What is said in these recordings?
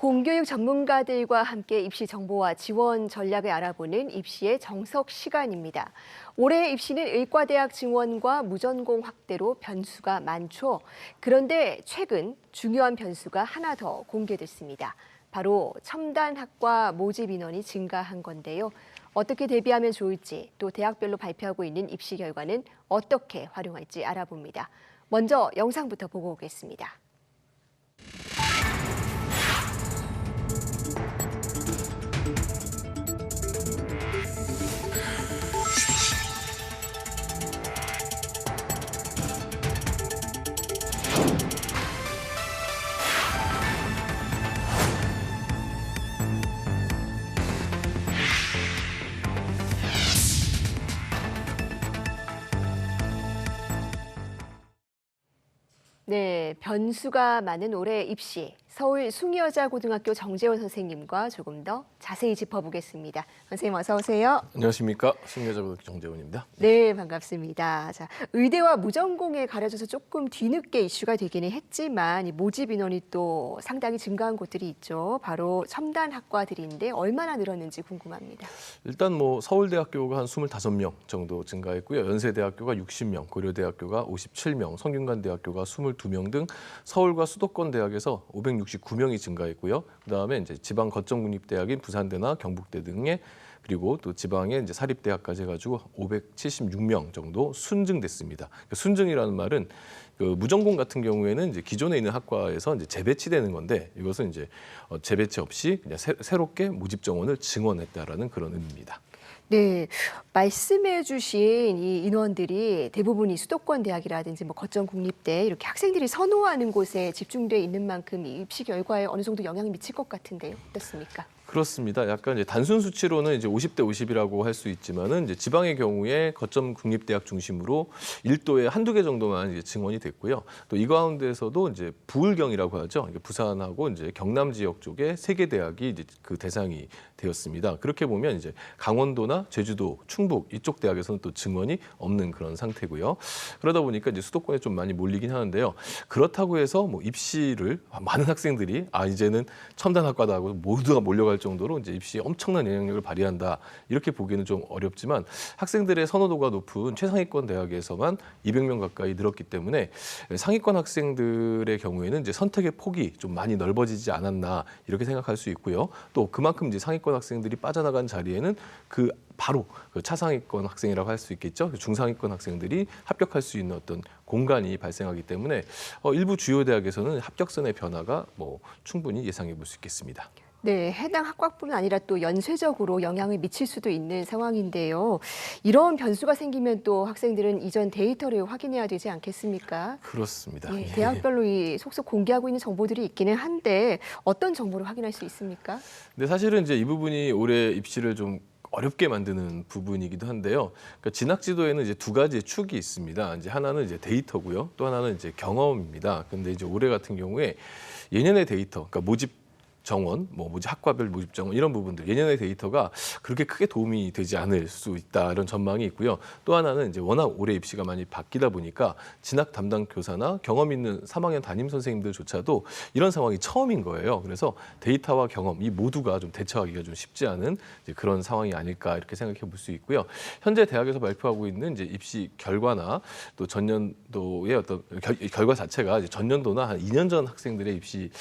공교육 전문가들과 함께 입시 정보와 지원 전략을 알아보는 입시의 정석 시간입니다. 올해 입시는 의과대학 증원과 무전공 확대로 변수가 많죠. 그런데 최근 중요한 변수가 하나 더 공개됐습니다. 바로 첨단학과 모집 인원이 증가한 건데요. 어떻게 대비하면 좋을지, 또 대학별로 발표하고 있는 입시 결과는 어떻게 활용할지 알아봅니다. 먼저 영상부터 보고 오겠습니다. 네, 변수가 많은 올해 입시. 서울 숭의여자고등학교 정재원 선생님과 조금 더 자세히 짚어보겠습니다. 선생님 어서 오세요. 안녕하십니까. 숭의여자고등학교 정재원입니다. 네, 반갑습니다. 자, 의대와 무전공에 가려져서 조금 뒤늦게 이슈가 되기는 했지만 이 모집 인원이 또 상당히 증가한 곳들이 있죠. 바로 첨단학과들인데 얼마나 늘었는지 궁금합니다. 일단 서울대학교가 한 25명 정도 증가했고요. 연세대학교가 60명, 고려대학교가 57명, 성균관대학교가 22명 등 서울과 수도권 대학에서 569명이 증가했고요. 그다음에 이제 지방 거점국립대학인 부산대나 경북대 등의 그리고 또 지방의 이제 사립대학까지 해가지고 576명 정도 순증됐습니다. 순증이라는 말은 그 무전공 같은 경우에는 이제 기존에 있는 학과에서 이제 재배치되는 건데 이것은 이제 재배치 없이 그냥 새롭게 모집 정원을 증원했다라는 그런 의미입니다. 네, 말씀해 주신 이 인원들이 대부분이 수도권 대학이라든지 거점 국립대 이렇게 학생들이 선호하는 곳에 집중돼 있는 만큼 이 입시 결과에 어느 정도 영향이 미칠 것 같은데요. 어떻습니까? 그렇습니다. 약간 이제 단순 수치로는 이제 50대 50이라고 할 수 있지만은 이제 지방의 경우에 거점 국립대학 중심으로 1도에 한두 개 정도만 이제 증원이 됐고요. 또 이 가운데서도 이제 부울경이라고 하죠. 부산하고 이제 경남 지역 쪽에 3개 대학이 이제 그 대상이 되었습니다. 그렇게 보면 이제 강원도나 제주도, 충북 이쪽 대학에서는 또 증원이 없는 그런 상태고요. 그러다 보니까 이제 수도권에 좀 많이 몰리긴 하는데요. 그렇다고 해서 입시를 많은 학생들이 이제는 첨단학과다 하고 모두가 몰려갈 정도로 이제 입시에 엄청난 영향력을 발휘한다 이렇게 보기는 좀 어렵지만 학생들의 선호도가 높은 최상위권 대학에서만 200명 가까이 늘었기 때문에 상위권 학생들의 경우에는 이제 선택의 폭이 좀 많이 넓어지지 않았나 이렇게 생각할 수 있고요. 또 그만큼 이제 상위권 학생들이 빠져나간 자리에는 바로 차상위권 학생이라고 할 수 있겠죠. 중상위권 학생들이 합격할 수 있는 어떤 공간이 발생하기 때문에 일부 주요 대학에서는 합격선의 변화가 충분히 예상해 볼 수 있겠습니다. 네, 해당 학과뿐만 아니라 또 연쇄적으로 영향을 미칠 수도 있는 상황인데요. 이런 변수가 생기면 또 학생들은 이전 데이터를 확인해야 되지 않겠습니까? 그렇습니다. 예, 대학별로 이 속속 공개하고 있는 정보들이 있기는 한데 어떤 정보를 확인할 수 있습니까? 네, 사실은 이제 이 부분이 올해 입시를 좀 어렵게 만드는 부분이기도 한데요. 그러니까 진학지도에는 이제 두 가지의 축이 있습니다. 이제 하나는 이제 데이터고요. 또 하나는 이제 경험입니다. 근데 이제 올해 같은 경우에 예년의 데이터, 그러니까 모집 정원, 학과별 모집 정원 이런 부분들 예년의 데이터가 그렇게 크게 도움이 되지 않을 수 있다 이런 전망이 있고요. 또 하나는 이제 워낙 올해 입시가 많이 바뀌다 보니까 진학 담당 교사나 경험 있는 3학년 담임 선생님들조차도 이런 상황이 처음인 거예요. 그래서 데이터와 경험 이 모두가 좀 대처하기가 좀 쉽지 않은 이제 그런 상황이 아닐까 이렇게 생각해 볼 수 있고요. 현재 대학에서 발표하고 있는 이제 입시 결과나 또 전년도의 어떤 결과 자체가 이제 전년도나 한 2년 전 학생들의 입시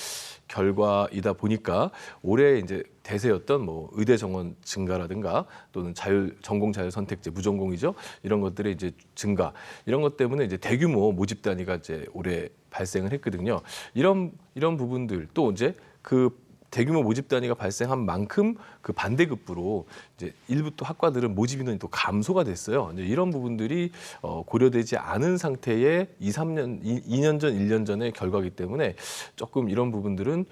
결과이다 보니까 올해 이제 대세였던 의대 정원 증가라든가 또는 전공 자율 선택제 무전공이죠. 이런 것들의 이제 증가 이런 것 때문에 이제 대규모 모집 단위가 이제 올해 발생을 했거든요. 이런 부분들 또 이제 그 대규모 모집 단위가 발생한 만큼 그 반대급부로 이제 일부 또 학과들은 모집 인원이 또 감소가 됐어요. 이제 이런 부분들이 고려되지 않은 상태의 2년 전, 1년 전의 결과이기 때문에 조금 이런 부분들은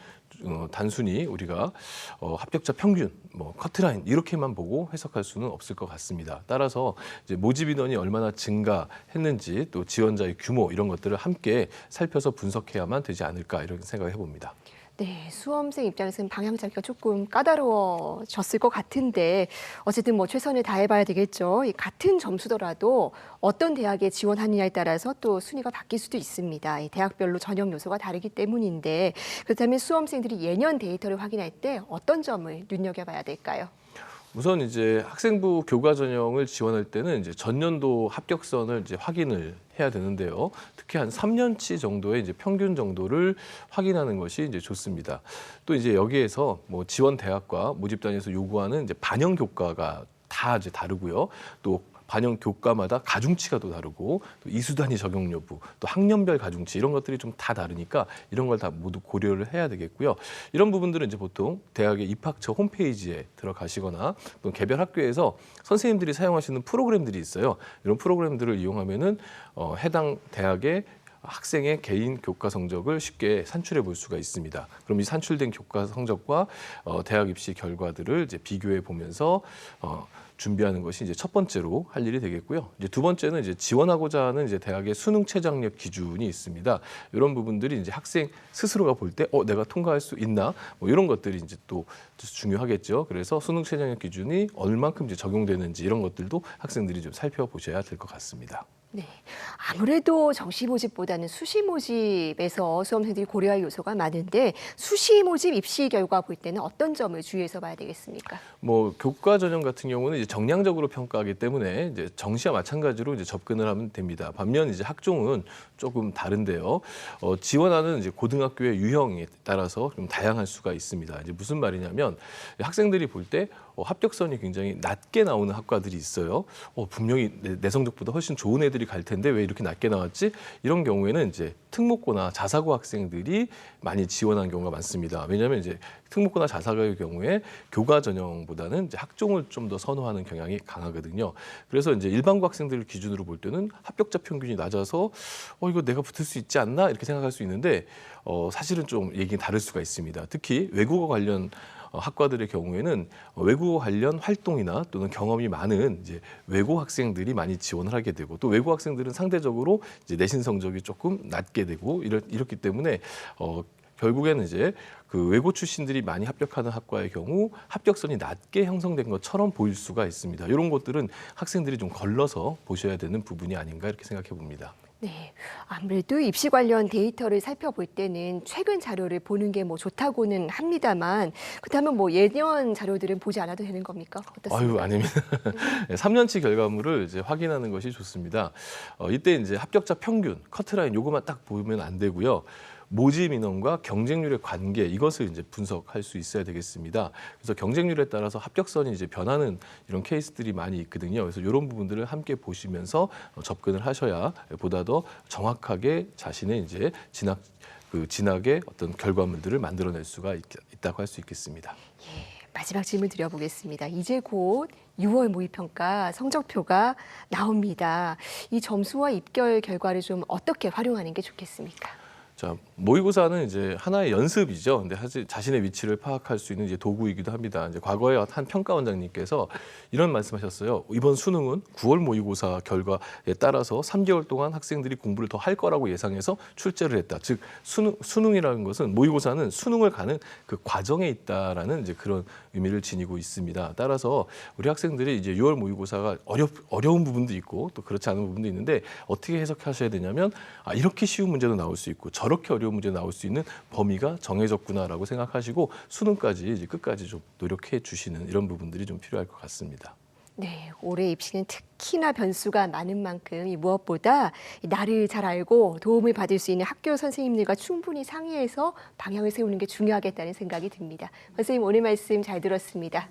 단순히 우리가 합격자 평균, 커트라인 이렇게만 보고 해석할 수는 없을 것 같습니다. 따라서 이제 모집 인원이 얼마나 증가했는지 또 지원자의 규모 이런 것들을 함께 살펴서 분석해야만 되지 않을까 이런 생각을 해봅니다. 네, 수험생 입장에서는 방향 잡기가 조금 까다로워졌을 것 같은데 어쨌든 뭐 최선을 다해봐야 되겠죠. 이 같은 점수더라도 어떤 대학에 지원하느냐에 따라서 또 순위가 바뀔 수도 있습니다. 이 대학별로 전형 요소가 다르기 때문인데 그렇다면 수험생들이 예년 데이터를 확인할 때 어떤 점을 눈여겨봐야 될까요? 우선 이제 학생부 교과 전형을 지원할 때는 이제 전년도 합격선을 이제 확인을 해야 되는데요. 특히 한 3년치 정도의 이제 평균 정도를 확인하는 것이 이제 좋습니다. 또 이제 여기에서 뭐 지원 대학과 모집단에서 요구하는 이제 반영 교과가 다 이제 다르고요. 또 반영 교과마다 가중치가 또 다르고 또 이수단위 적용 여부, 또 학년별 가중치 이런 것들이 좀 다 다르니까 이런 걸 다 모두 고려를 해야 되겠고요. 이런 부분들은 이제 보통 대학의 입학처 홈페이지에 들어가시거나 또 개별 학교에서 선생님들이 사용하시는 프로그램들이 있어요. 이런 프로그램들을 이용하면은 해당 대학의 학생의 개인 교과 성적을 쉽게 산출해 볼 수가 있습니다. 그럼 이 산출된 교과 성적과 대학 입시 결과들을 이제 비교해 보면서 준비하는 것이 이제 첫 번째로 할 일이 되겠고요. 이제 두 번째는 이제 지원하고자 하는 이제 대학의 수능 최저학력 기준이 있습니다. 이런 부분들이 이제 학생 스스로가 볼 때 내가 통과할 수 있나 뭐 이런 것들이 이제 또 중요하겠죠. 그래서 수능 최저학력 기준이 얼만큼 이제 적용되는지 이런 것들도 학생들이 좀 살펴보셔야 될 것 같습니다. 네, 아무래도 정시 모집보다는 수시 모집에서 수험생들이 고려할 요소가 많은데 수시 모집 입시 결과 볼 때는 어떤 점을 주의해서 봐야 되겠습니까? 뭐 교과 전형 같은 경우는 이제 정량적으로 평가하기 때문에 이제 정시와 마찬가지로 이제 접근을 하면 됩니다. 반면 이제 학종은 조금 다른데요. 지원하는 이제 고등학교의 유형에 따라서 좀 다양할 수가 있습니다. 이제 무슨 말이냐면 학생들이 볼 때 합격선이 굉장히 낮게 나오는 학과들이 있어요. 분명히 내 성적보다 훨씬 좋은 애들이 갈 텐데 왜 이렇게 낮게 나왔지? 이런 경우에는 이제 특목고나 자사고 학생들이 많이 지원한 경우가 많습니다. 왜냐하면 이제 특목고나 자사고의 경우에 교과 전형보다는 이제 학종을 좀 더 선호하는 경향이 강하거든요. 그래서 이제 일반고 학생들을 기준으로 볼 때는 합격자 평균이 낮아서 이거 내가 붙을 수 있지 않나 이렇게 생각할 수 있는데 사실은 좀 얘기는 다를 수가 있습니다. 특히 외국어 관련 학과들의 경우에는 외국어 관련 활동이나 또는 경험이 많은 이제 외고 학생들이 많이 지원을 하게 되고 또 외고 학생들은 상대적으로 이제 내신 성적이 조금 낮게 되고 이렇기 때문에 결국에는 이제 그 외고 출신들이 많이 합격하는 학과의 경우 합격선이 낮게 형성된 것처럼 보일 수가 있습니다. 이런 것들은 학생들이 좀 걸러서 보셔야 되는 부분이 아닌가 이렇게 생각해 봅니다. 네, 아무래도 입시 관련 데이터를 살펴볼 때는 최근 자료를 보는 게 뭐 좋다고는 합니다만 그렇다면 뭐 예년 자료들은 보지 않아도 되는 겁니까? 어떻습니까? 아닙니다. 3년치 결과물을 이제 확인하는 것이 좋습니다. 이때 이제 합격자 평균, 커트라인 요거만 딱 보면 안 되고요. 모집 인원과 경쟁률의 관계 이것을 이제 분석할 수 있어야 되겠습니다. 그래서 경쟁률에 따라서 합격선이 이제 변하는 이런 케이스들이 많이 있거든요. 그래서 이런 부분들을 함께 보시면서 접근을 하셔야 보다 더 정확하게 자신의 이제 진학의 어떤 결과물들을 만들어낼 수가 있다고 할 수 있겠습니다. 예, 마지막 질문 드려보겠습니다. 이제 곧 6월 모의평가 성적표가 나옵니다. 이 점수와 입결 결과를 좀 어떻게 활용하는 게 좋겠습니까? 자, 모의고사는 이제 하나의 연습이죠. 근데 사실 자신의 위치를 파악할 수 있는 이제 도구이기도 합니다. 이제 과거에 한 평가원장님께서 이런 말씀하셨어요. 이번 수능은 9월 모의고사 결과에 따라서 3개월 동안 학생들이 공부를 더 할 거라고 예상해서 출제를 했다. 즉 수능이라는 것은 모의고사는 수능을 가는 그 과정에 있다라는 이제 그런 의미를 지니고 있습니다. 따라서 우리 학생들이 이제 6월 모의고사가 어려운 부분도 있고 또 그렇지 않은 부분도 있는데 어떻게 해석하셔야 되냐면 이렇게 쉬운 문제도 나올 수 있고 저렇게 어려운 문제 나올 수 있는 범위가 정해졌구나라고 생각하시고 수능까지 이제 끝까지 좀 노력해 주시는 이런 부분들이 좀 필요할 것 같습니다. 네, 올해 입시는 특히나 변수가 많은 만큼 무엇보다 나를 잘 알고 도움을 받을 수 있는 학교 선생님들과 충분히 상의해서 방향을 세우는 게 중요하겠다는 생각이 듭니다. 선생님 오늘 말씀 잘 들었습니다.